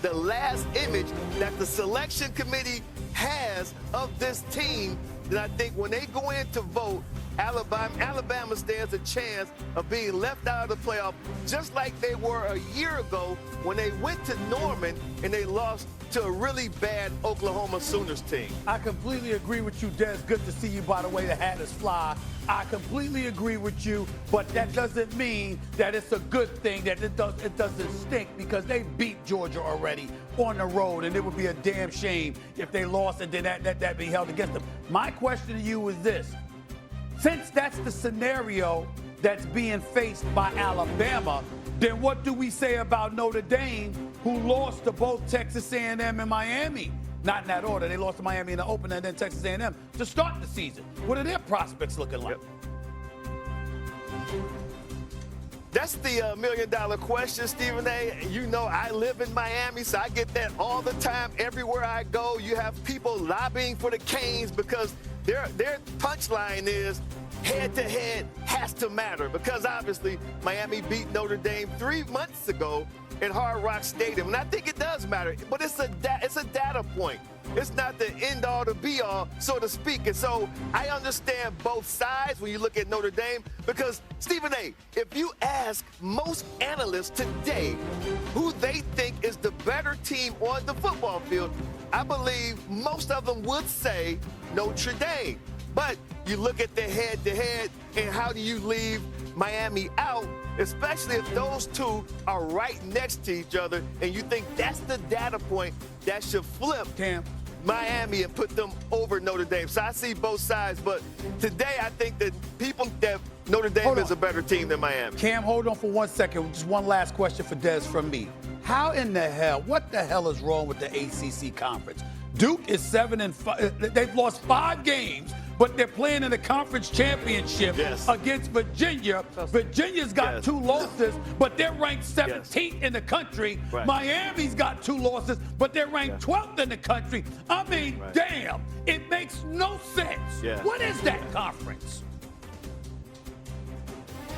the last image that the selection committee has of this team, then I think when they go in to vote, Alabama stands a chance of being left out of the playoff, just like they were a year ago when they went to Norman and they lost to a really bad Oklahoma Sooners team. I completely agree with you, Des. Good to see you, by the way. The hat is fly. I completely agree with you, but that doesn't mean that it's a good thing, that it doesn't stink, because they beat Georgia already on the road, and it would be a damn shame if they lost and then that be held against them. My question to you is this. Since that's the scenario that's being faced by Alabama, then what do we say about Notre Dame, who lost to both Texas A&M and Miami? Not in that order. They lost to Miami in the opener and then Texas A&M to start the season. What are their prospects looking like? That's the million-dollar question, Stephen A. You know, I live in Miami, so I get that all the time. Everywhere I go, you have people lobbying for the Canes because their punchline is head-to-head has to matter, because obviously Miami beat Notre Dame 3 months ago at Hard Rock Stadium. And I think it does matter, but it's a data point. It's not the end-all to be-all, so to speak. And so I understand both sides when you look at Notre Dame, because, Stephen A., if you ask most analysts today who they think is the better team on the football field, I believe most of them would say Notre Dame. But you look at the head-to-head, and how do you leave Miami out, especially if those two are right next to each other, and you think that's the data point that should flip Miami and put them over Notre Dame. So I see both sides, but today I think that people that Notre Dame is a better team than Miami. Cam, hold on for 1 second. Just one last question for Des from me. How in the hell, what the hell is wrong with the ACC conference? Duke is 7-5. They've lost 5 games, but they're playing in the conference championship against Virginia. Virginia's got 2 losses, but they're ranked 17th in the country. Miami's got 2 losses, but they're ranked 12th in the country. I mean, damn, it makes no sense. What is that conference?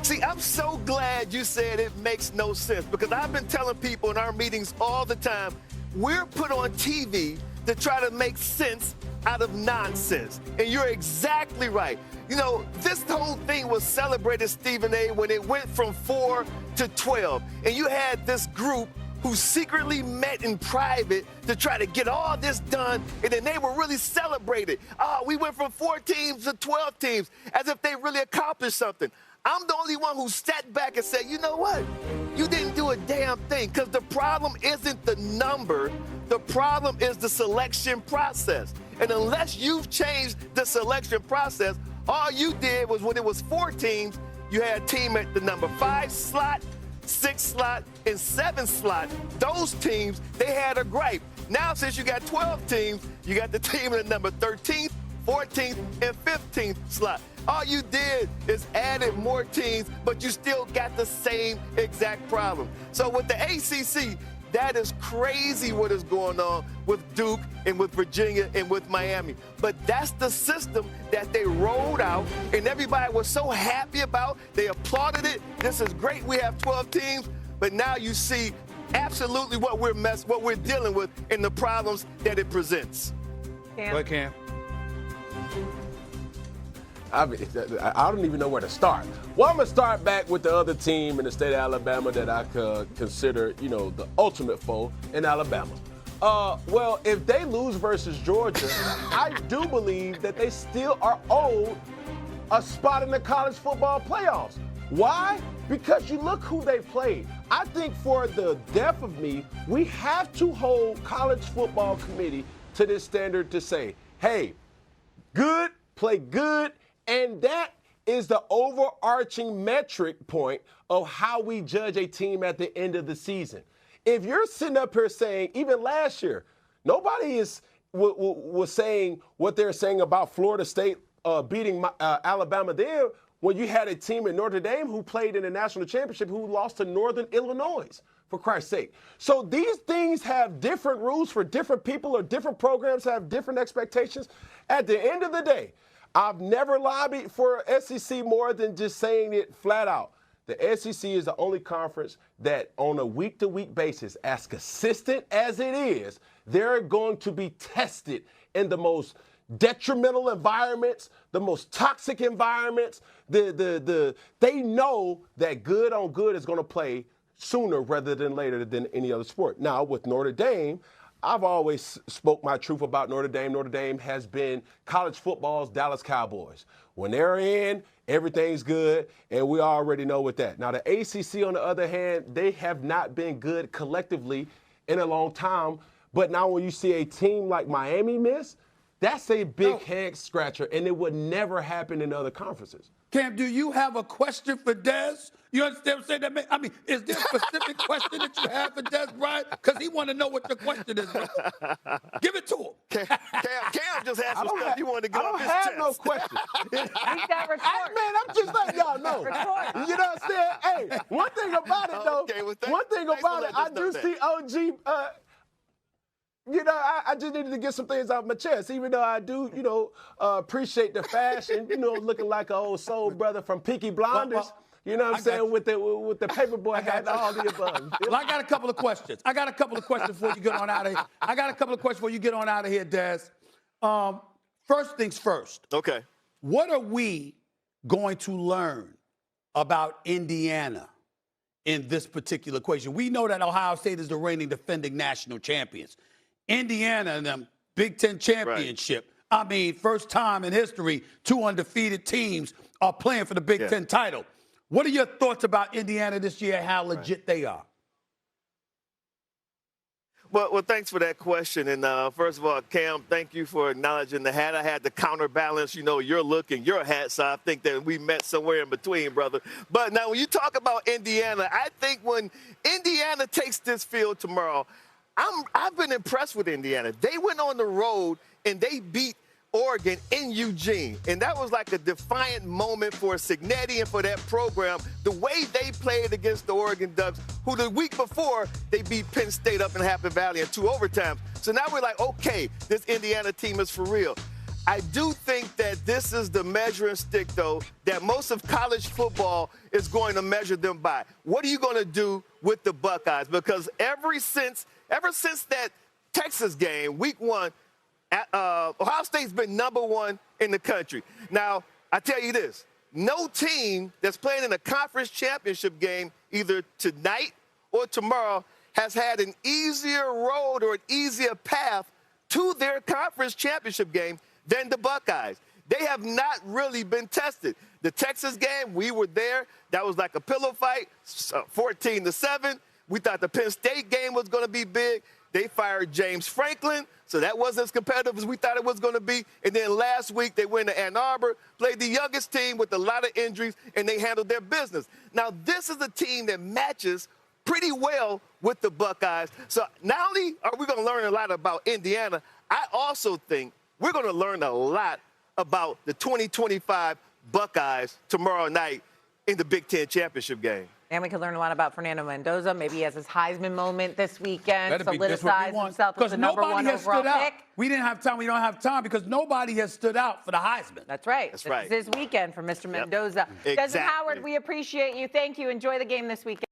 See, I'm so glad you said it makes no sense, because I've been telling people in our meetings all the time, we're put on TV to try to make sense out of nonsense. And you're exactly right. You know, this whole thing was celebrated, Stephen A., when it went from 4 to 12. And you had this group who secretly met in private to try to get all this done, and then they were really celebrated. Oh, we went from 4 teams to 12 teams, as if they really accomplished something. I'm the only one who sat back and said, you know what? You didn't do a damn thing, because the problem isn't the number. The problem is the selection process. And unless you've changed the selection process, all you did was, when it was 4 teams, you had a team at the number 5 slot, 6 slot, and 7 slot. Those teams, they had a gripe. Now, since you got 12 teams, you got the team at the number 13th, 14th, and 15th slot. All you did is added more teams, but you still got the same exact problem. So with the ACC, that is crazy what is going on with Duke and with Virginia and with Miami. But that's the system that they rolled out, and everybody was so happy about. They applauded it. This is great. We have 12 teams. But now you see absolutely what we're dealing with and the problems that it presents. Go ahead, Cam. I don't even know where to start. Well, I'm going to start back with the other team in the state of Alabama that I could consider, you know, the ultimate foe in Alabama. Well, if they lose versus Georgia, I do believe that they still are owed a spot in the college football playoffs. Why? Because you look who they played. I think for the death of me, we have to hold college football committee to this standard to say, hey, good, play good, and that is the overarching metric point of how we judge a team at the end of the season. If you're sitting up here saying, even last year, nobody was saying what they're saying about Florida State beating Alabama there, when you had a team in Notre Dame who played in the national championship who lost to Northern Illinois, for Christ's sake. So these things have different rules for different people, or different programs have different expectations. At the end of the day, I've never lobbied for SEC more than just saying it flat out. The SEC is the only conference that on a week-to-week basis, as consistent as it is, they're going to be tested in the most detrimental environments, the most toxic environments. They know that good on good is going to play sooner rather than later than any other sport. Now, with Notre Dame, I've always spoke my truth about Notre Dame. Notre Dame has been college football's Dallas Cowboys. When they're in, everything's good, and we already know with that. Now, the ACC, on the other hand, they have not been good collectively in a long time. But now when you see a team like Miami miss, that's a big head scratcher, and it would never happen in other conferences. Cam, do you have a question for Des? You understand what I'm saying? That I mean, is there a specific question that you have for Des Bryant? Because he want to know what the question is. Give it to him. Cam just had some stuff you wanted to get off his chest. I don't have no question. Make that retort. Man, I'm just letting y'all know. You know what I'm saying? Hey, one thing about it, though, one thing about it, I do see OG, I just needed to get some things off my chest, even though I do, appreciate the fashion, looking like an old soul brother from Peaky Blinders. You know what I'm saying? With the paperboy hat, all the above. Well, I got a couple of questions. Before you get on out of here. I got a couple of questions before you get on out of here, Des. First things first. Okay. What are we going to learn about Indiana in this particular equation? We know that Ohio State is the reigning defending national champions. Indiana and them Big Ten championship. Right. I mean, first time in history, 2 undefeated teams are playing for the Big Ten title. What are your thoughts about Indiana this year and how legit they are? Well, thanks for that question. And first of all, Cam, thank you for acknowledging the hat. I had to counterbalance, your look and your hat, so I think that we met somewhere in between, brother. But now when you talk about Indiana, I think when Indiana takes this field tomorrow, I've been impressed with Indiana. They went on the road and they beat Oregon in Eugene. And that was like a defiant moment for Cignetti and for that program. The way they played against the Oregon Ducks, who the week before, they beat Penn State up in Happy Valley in 2 overtimes. So now we're like, okay, this Indiana team is for real. I do think that this is the measuring stick, though, that most of college football is going to measure them by. What are you going to do with the Buckeyes? Because ever since that Texas game, week 1, Ohio State's been #1 in the country. Now, I tell you this, no team that's playing in a conference championship game either tonight or tomorrow has had an easier road or an easier path to their conference championship game than the Buckeyes. They have not really been tested. The Texas game, we were there. That was like a pillow fight, 14-7. We thought the Penn State game was going to be big. They fired James Franklin, so that wasn't as competitive as we thought it was going to be. And then last week, they went to Ann Arbor, played the youngest team with a lot of injuries, and they handled their business. Now, this is a team that matches pretty well with the Buckeyes. So not only are we going to learn a lot about Indiana, I also think we're going to learn a lot about the 2025 Buckeyes tomorrow night in the Big Ten championship game. And we could learn a lot about Fernando Mendoza. Maybe he has his Heisman moment this weekend, solidifies himself as the #1 overall pick. We didn't have time. We don't have time because nobody has stood out for the Heisman. That's right. This is his weekend for Mr. Mendoza. Exactly. Desmond Howard, we appreciate you. Thank you. Enjoy the game this weekend.